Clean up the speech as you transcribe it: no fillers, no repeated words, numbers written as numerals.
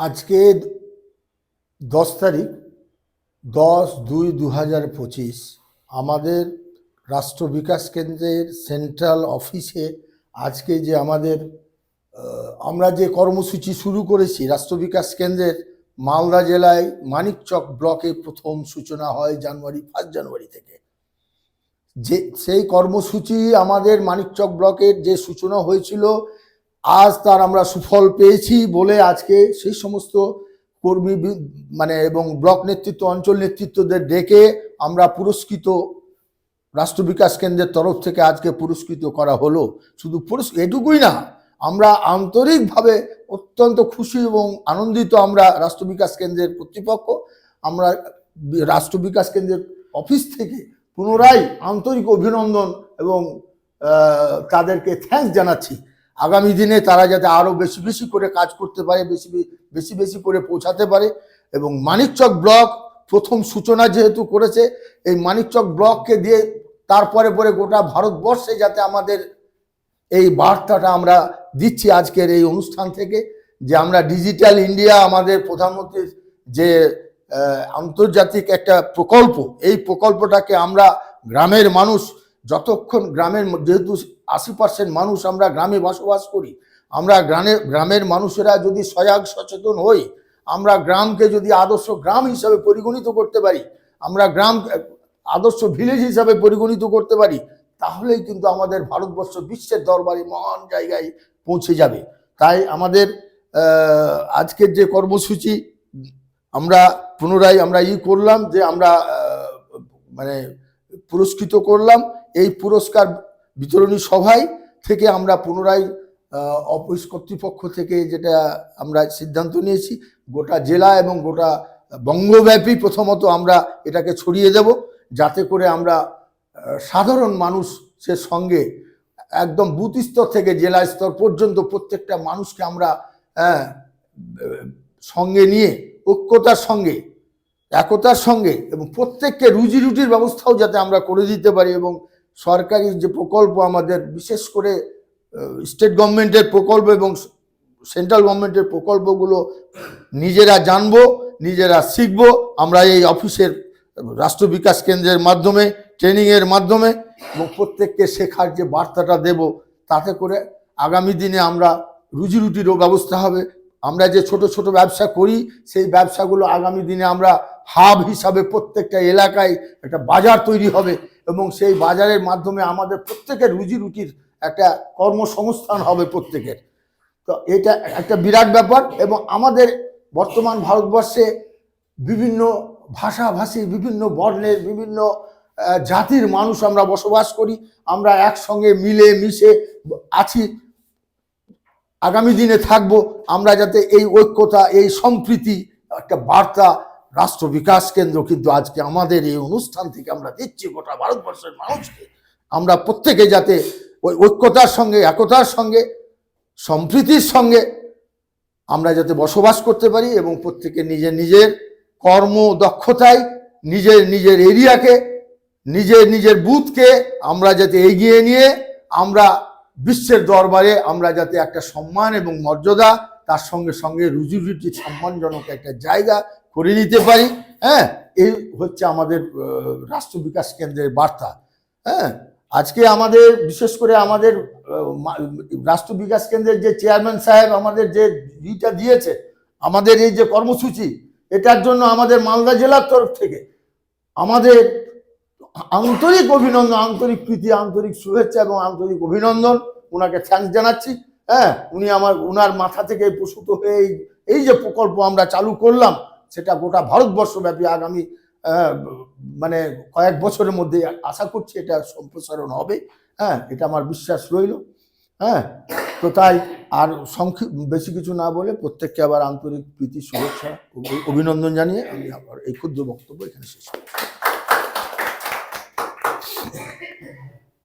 আজকে 10 তারিখ 10/2/2025 আমাদের রাষ্ট্র বিকাশ কেন্দ্রের সেন্ট্রাল অফিসে আজকে যে আমাদের আমরা যে কর্মসূচি শুরু করেছি রাষ্ট্র বিকাশ কেন্দ্রের মালদা জেলায় মানিকচক ব্লকে প্রথম সূচনা হয় 1 জানুয়ারি থেকে। যে সেই কর্মসূচি আমাদের মানিকচক ব্লকের যে সূচনা হয়েছিল আজ তার আমরা সুফল পেয়েছি বলে আজকে সেই সমস্ত কর্মী এবং ব্লক নেতৃত্ব অঞ্চল নেতৃত্বদের ডেকে আমরা পুরস্কৃত রাষ্ট্র বিকাশ কেন্দ্রের তরফ থেকে আজকে পুরস্কৃত করা হলো। শুধু এটুকুই না, আমরা আন্তরিকভাবে অত্যন্ত খুশি এবং আনন্দিত। আমরা রাষ্ট্র বিকাশ কেন্দ্রের কর্তৃপক্ষ, আমরা রাষ্ট্র বিকাশ কেন্দ্রের অফিস থেকে পুনরায় আন্তরিক অভিনন্দন এবং তাদেরকে থ্যাঙ্কস জানাচ্ছি। আগামী দিনে তারা যাতে আরও বেশি বেশি করে কাজ করতে পারে, বেশি বেশি করে পৌঁছাতে পারে। এবং মানিকচক ব্লক প্রথম সূচনা যেহেতু করেছে, এই মানিকচক ব্লককে দিয়ে তারপরে পরে গোটা ভারতবর্ষে যাতে আমাদের এই বার্তাটা আমরা দিচ্ছি আজকের এই অনুষ্ঠান থেকে, যে আমরা ডিজিটাল ইন্ডিয়া আমাদের প্রধানমন্ত্রীর যে আন্তর্জাতিক একটা প্রকল্প, এই প্রকল্পটাকে আমরা গ্রামের মানুষ যতক্ষণ গ্রামের, যেহেতু 80% মানুষ আমরা গ্রামে বসবাস করি, আমরা গ্রামের মানুষেরা যদি সজাগ সচেতন হই, আমরা গ্রামকে যদি আদর্শ গ্রাম হিসাবে পরিগণিত করতে পারি, আমরা গ্রাম আদর্শ ভিলেজ হিসাবে পরিগণিত করতে পারি, তাহলেই কিন্তু আমাদের ভারতবর্ষ বিশ্বের দরবারে মহান জায়গায় পৌঁছে যাবে। তাই আমাদের আজকের যে কর্মসূচি আমরা পুনরায় আমরা করলাম, যে আমরা পুরস্কৃত করলাম। এই পুরস্কার বিতরণী সভায় থেকে আমরা পুনরায় অফিস কর্তৃপক্ষ থেকে যেটা আমরা সিদ্ধান্ত নিয়েছি, গোটা জেলা এবং গোটা বঙ্গব্যাপী প্রথমত আমরা এটাকে ছড়িয়ে দেব, যাতে করে আমরা সাধারণ মানুষের সঙ্গে একদম বুথ স্তর থেকে জেলা স্তর পর্যন্ত প্রত্যেকটা মানুষকে আমরা সঙ্গে নিয়ে ঐক্যতার সঙ্গে, একতার সঙ্গে, এবং প্রত্যেককে রুজি রুটির ব্যবস্থাও যাতে আমরা করে দিতে পারি। এবং সরকারি যে প্রকল্প আমাদের, বিশেষ করে স্টেট গভর্নমেন্টের প্রকল্প এবং সেন্ট্রাল গভর্নমেন্টের প্রকল্পগুলো নিজেরা জানবো, নিজেরা শিখবো। আমরা এই অফিসের রাষ্ট্র বিকাশ কেন্দ্রের মাধ্যমে, ট্রেনিংয়ের মাধ্যমে, এবং প্রত্যেককে শেখার যে বার্তাটা দেব, তাতে করে আগামী দিনে আমরা রুজি রুটিরও ব্যবস্থা হবে। আমরা যে ছোট ছোট ব্যবসা করি, সেই ব্যবসাগুলো আগামী দিনে আমরা হাব হিসাবে প্রত্যেকটা এলাকায় একটা বাজার তৈরি হবে, এবং সেই বাজারের মাধ্যমে আমাদের প্রত্যেকের রুজি রুটির একটা কর্মসংস্থান হবে প্রত্যেকের। তো এটা একটা বিরাট ব্যাপার। এবং আমাদের বর্তমান ভারতবর্ষে বিভিন্ন ভাষাভাষী, বিভিন্ন বর্ণের, বিভিন্ন জাতির মানুষ আমরা বসবাস করি, আমরা একসঙ্গে মিলে মিশে আছি, আগামী দিনে থাকব। আমরা যাতে এই ঐক্যতা, এই সম্প্রীতি একটা বার্তা রাষ্ট্র বিকাশ কেন্দ্র কিন্তু আজকে আমাদের এই অনুষ্ঠান থেকে আমরা দিচ্ছি গোটা ভারতবর্ষের মানুষকে। আমরা প্রত্যেকে যাতে ওই ঐক্যতার সঙ্গে, একতার সঙ্গে, সম্প্রীতির সঙ্গে আমরা যাতে বসবাস করতে পারি, এবং প্রত্যেকে নিজের নিজের কর্মদক্ষতায় নিজের নিজের এরিয়াকে, নিজের নিজের বুথকে আমরা যাতে এগিয়ে নিয়ে আমরা বিশ্বের দরবারে আমরা যাতে একটা সম্মান এবং মর্যাদা, তার সঙ্গে সঙ্গে রুজি রুটি সম্মানজনক একটা জায়গা করে নিতে পারি। এই হচ্ছে আমাদের রাষ্ট্র বিকাশ কেন্দ্রের বার্তা। আজকে আমাদের বিশেষ করে আমাদের রাষ্ট্র বিকাশ কেন্দ্রের যে চেয়ারম্যান সাহেব আমাদের যে ইটা দিয়েছে, আমাদের এই যে কর্মসূচি, এটার জন্য আমাদের মালদা জেলার তরফ থেকে আমাদের আন্তরিক অভিনন্দন, আন্তরিক প্রীতি, আন্তরিক শুভেচ্ছা এবং আন্তরিক অভিনন্দন। ওনাকে থ্যাঙ্কস জানাচ্ছি। উনি ওনার মাথা থেকে প্রসূত হয়ে এই যে প্রকল্প আমরা চালু করলাম, সেটা গোটা ভারতবর্ষব্যাপী আগামী কয়েক বছরের মধ্যে আশা করছি এটা সম্প্রসারণ হবে। এটা আমার বিশ্বাস রইল। তো তাই আর বেশি কিছু না বলে প্রত্যেককে আবার আন্তরিক প্রীতি, শুভেচ্ছা, অভিনন্দন জানিয়ে আমি আবার এই ক্ষুদ্র বক্তব্য এখানে শেষ করছি।